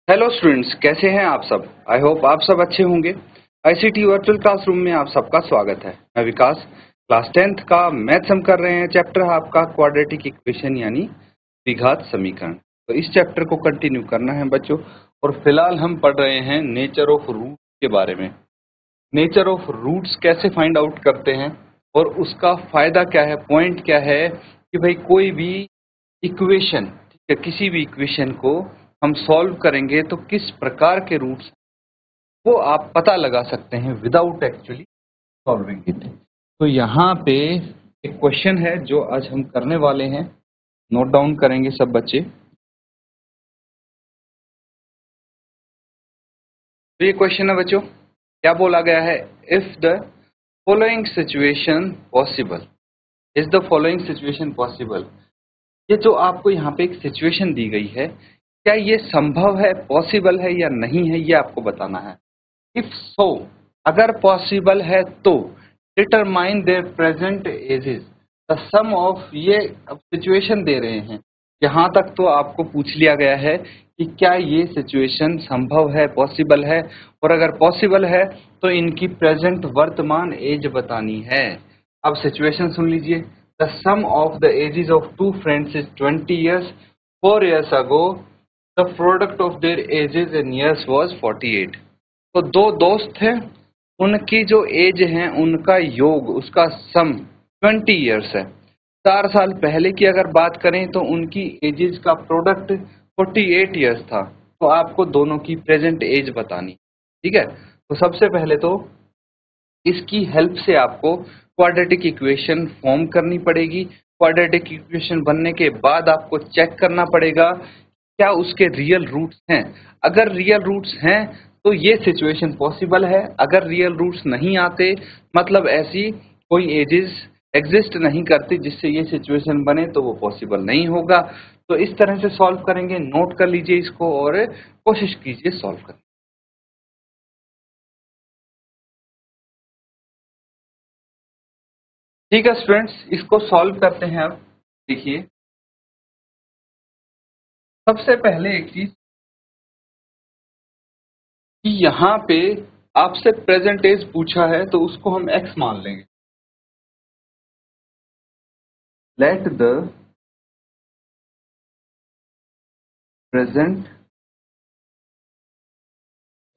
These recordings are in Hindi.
हेलो स्टूडेंट्स, कैसे हैं आप सब। आई होप आप सब अच्छे होंगे। आईसीटी वर्चुअल क्लासरूम में आप सबका स्वागत है। मैं विकास, क्लास 10th का मैथ्स हम कर रहे हैं। चैप्टर है आपका क्वाड्रेटिक इक्वेशन यानी द्विघात समीकरण। तो इस चैप्टर को कंटिन्यू करना है बच्चों। और फिलहाल हम पढ़ रहे हैं नेचर ऑफ रूट के बारे में। नेचर ऑफ रूट्स कैसे फाइंड आउट करते हैं और उसका फायदा क्या है, पॉइंट क्या है कि भाई कोई भी इक्वेशन, ठीक है, किसी भी इक्वेशन को हम सॉल्व करेंगे तो किस प्रकार के रूट्स वो आप पता लगा सकते हैं विदाउट एक्चुअली सॉल्विंग इट। तो यहाँ पे एक क्वेश्चन है जो आज हम करने वाले हैं, नोट डाउन करेंगे सब बच्चे। तो ये क्वेश्चन है बच्चों, क्या बोला गया है, if the following situation possible, is the following situation possible. ये जो आपको यहाँ पे एक सिचुएशन दी गई है, क्या ये संभव है, पॉसिबल है या नहीं है, ये आपको बताना है। इफ सो, अगर पॉसिबल है तो determine their present ages, the sum of, ये अब सिचुएशन दे रहे हैं। यहाँ तक तो आपको पूछ लिया गया है कि क्या ये सिचुएशन संभव है, पॉसिबल है, और अगर पॉसिबल है तो इनकी प्रेजेंट वर्तमान एज बतानी है। अब सिचुएशन सुन लीजिए। The sum of the ages of two friends is 20 years. 4 years ago the product of their ages in years was 48. तो दो दोस्त थे, उनकी जो एज है उनका योग, उसका सम 20 years है। 4 साल पहले की अगर बात करें तो उनकी एजेस का प्रोडक्ट 48 years था। तो आपको दोनों की प्रेजेंट एज बतानी, ठीक है। तो सबसे पहले तो इसकी हेल्प से आपको क्वाड्रेटिक इक्वेशन फॉर्म करनी पड़ेगी। क्वाड्रेटिक इक्वेशन बनने के बाद आपको चेक करना पड़ेगा क्या उसके रियल रूट्स हैं। अगर रियल रूट्स हैं तो ये सिचुएशन पॉसिबल है। अगर रियल रूट्स नहीं आते, मतलब ऐसी कोई एजेस एग्जिस्ट नहीं करती जिससे ये सिचुएशन बने, तो वो पॉसिबल नहीं होगा। तो इस तरह से सॉल्व करेंगे। नोट कर लीजिए इसको और कोशिश कीजिए सॉल्व करने। ठीक है स्टूडेंट्स, इसको सॉल्व करते हैं। अब देखिए, सबसे पहले एक चीज कि यहाँ पे आपसे प्रेजेंट एज पूछा है तो उसको हम x मान लेंगे। Let the present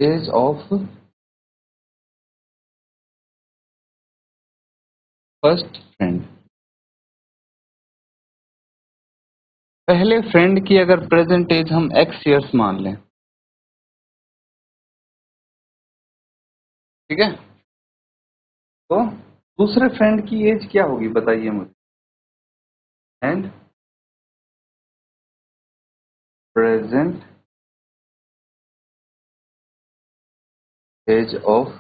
age of first friend. पहले फ्रेंड की अगर प्रेजेंट एज हम x ईयर्स मान लें, ठीक है, तो दूसरे फ्रेंड की एज क्या होगी बताइए मुझे। And present age of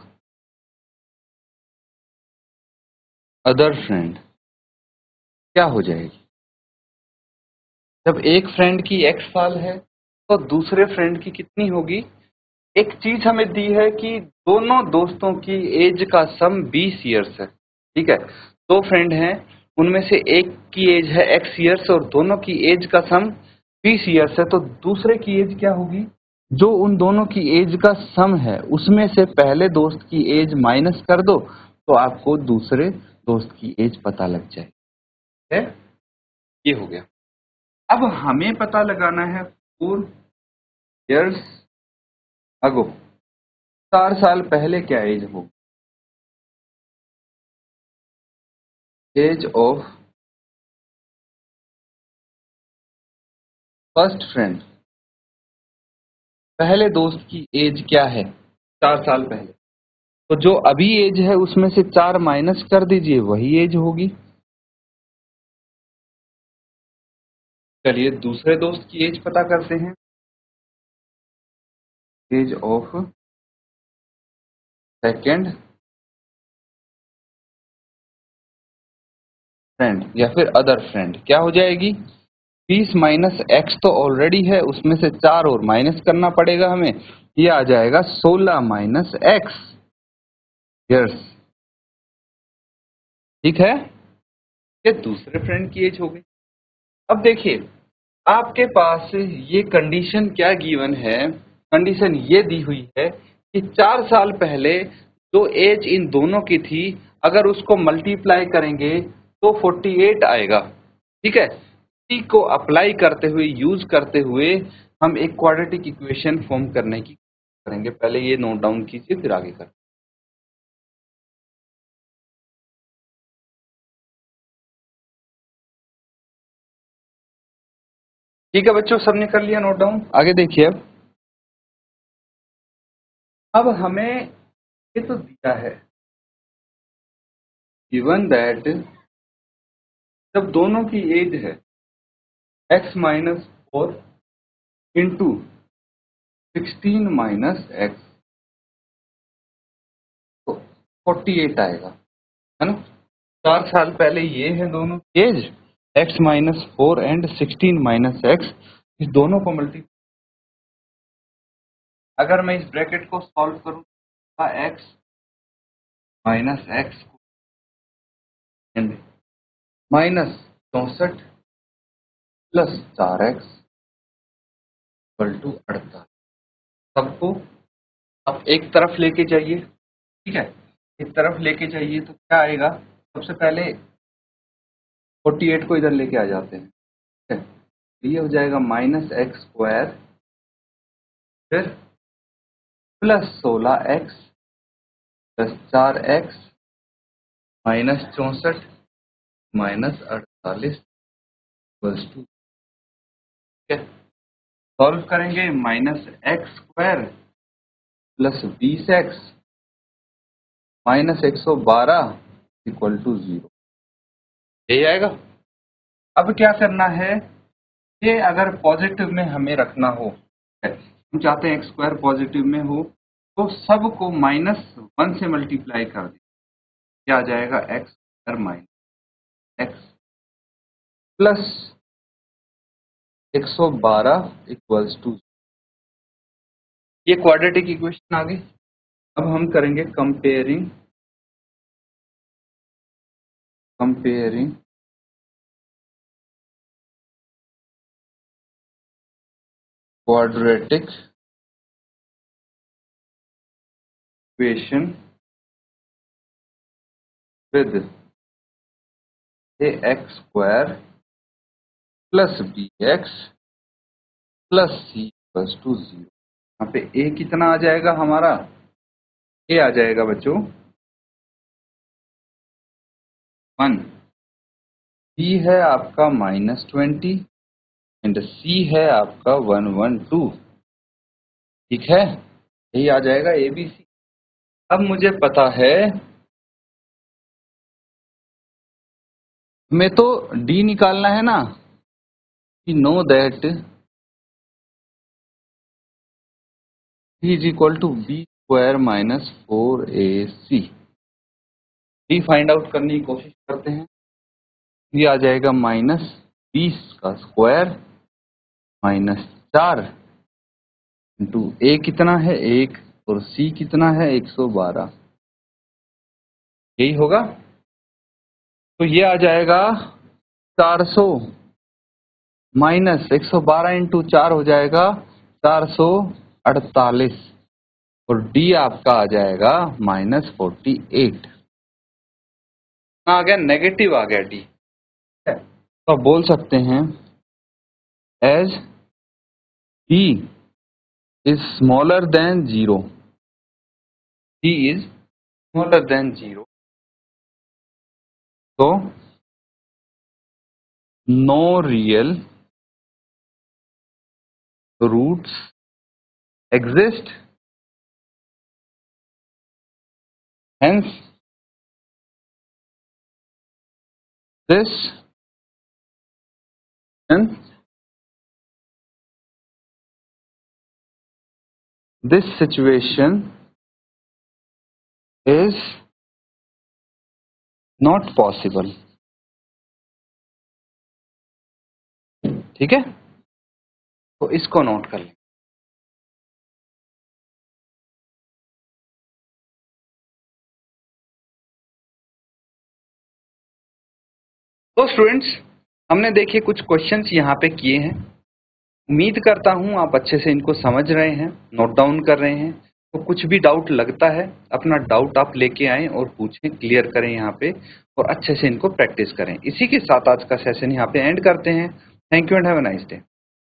other friend क्या हो जाएगी। जब एक फ्रेंड की x साल है तो दूसरे फ्रेंड की कितनी होगी। एक चीज हमें दी है कि दोनों दोस्तों की एज का सम 20 ईयर्स है, ठीक है। दो फ्रेंड हैं, उनमें से एक की एज है x ईयर्स और दोनों की एज का सम 20 ईयर्स है। तो दूसरे की एज क्या होगी, जो उन दोनों की एज का सम है उसमें से पहले दोस्त की एज माइनस कर दो तो आपको दूसरे दोस्त की एज पता लग जाए, है। ये हो गया। अब हमें पता लगाना है 4 years अगो, 4 साल पहले क्या एज होगी। एज ऑफ फर्स्ट फ्रेंड, पहले दोस्त की एज क्या है 4 साल पहले। तो जो अभी एज है उसमें से 4 माइनस कर दीजिए, वही एज होगी। चलिए दूसरे दोस्त की एज पता करते हैं। एज ऑफ सेकेंड फ्रेंड या फिर अदर फ्रेंड क्या हो जाएगी। 20 माइनस एक्स तो ऑलरेडी है, उसमें से 4 और माइनस करना पड़ेगा हमें। ये आ जाएगा 16 माइनस एक्स ईयर्स, ठीक है। ये दूसरे फ्रेंड की एज हो गई। अब देखिए, आपके पास ये कंडीशन क्या गिवन है कंडीशन ये दी हुई है कि 4 साल पहले जो एज इन दोनों की थी, अगर उसको मल्टीप्लाई करेंगे तो 48 आएगा। ठीक है, इसी को अप्लाई करते हुए, यूज करते हुए हम एक क्वाड्रेटिक इक्वेशन फॉर्म करने की करेंगे। पहले ये नोट डाउन कीजिए, फिर आगे करें। ठीक है बच्चों, सबने कर लिया नोट डाउन? आगे देखिए। अब हमें ये तो दिया है, गिवन दैट जब दोनों की एज है x minus 4 into 16 minus x, तो 48 आएगा, है ना। 4 साल पहले ये है दोनों age, x minus 4 and 16 minus x, इस दोनों को मल्टीप्लाई, अगर मैं इस ब्रैकेट को सॉल्व करूं तो x minus x and minus 64 plus 4x equal to 48। सबको अब एक तरफ लेके जाइए। ठीक है, एक तरफ लेके जाइए तो क्या आएगा, सबसे पहले 48 को इधर लेके आ जाते हैं। ठीक है, तो ये हो जाएगा माइनस एक्स स्क्वायर, फिर plus 16x plus 4x minus 64 minus 48 equals to. ठीक है, सॉल्व करेंगे, minus x square plus 20x minus 112 equal to 0, यही आएगा। अब क्या करना है, ये अगर पॉजिटिव में हमें रखना हो, हम चाहते हैं एक्स स्क्वायर पॉजिटिव में हो, तो सबको -1 से मल्टीप्लाई कर दें, क्या आ जाएगा, x square minus x plus 112 equals to, ये क्वाड्रेटिक इक्वेशन आ गई। अब हम करेंगे comparing quadratic equation with ax square plus bx plus c equals to 0। यहाँ पे a कितना आ जाएगा हमारा, a आ जाएगा बच्चों 1, b है आपका -20 एंड c है आपका 112। ठीक है, यही आ जाएगा ABC। अब मुझे पता है, हमें तो d निकालना है ना, कि know that d is equal to b square minus 4ac। d find out करने की कोशिश करते हैं। ये आ जाएगा -20 का स्क्वायर माइनस 4 इंटू a कितना है 1 और c कितना है 112, यही होगा। तो ये आ जाएगा 400 माइनस 112 इंटू 4 हो जाएगा 448 और d आपका आ जाएगा -48। आ गया, नेगेटिव आ गया d। तो आप बोल सकते हैं as d is smaller than 0, d is smaller than 0, तो no real roots exist, hence this and this situation is not possible। ठीक है, तो इसको नोट कर लें। तो स्टूडेंट्स, हमने देखिए कुछ क्वेश्चंस यहाँ पे किए हैं। उम्मीद करता हूँ आप अच्छे से इनको समझ रहे हैं, नोट डाउन कर रहे हैं। तो कुछ भी डाउट लगता है, अपना डाउट आप लेके आएँ और पूछें, क्लियर करें यहाँ पे और अच्छे से इनको प्रैक्टिस करें। इसी के साथ आज का सेशन यहाँ पे एंड करते हैं। Thank you and have a nice day.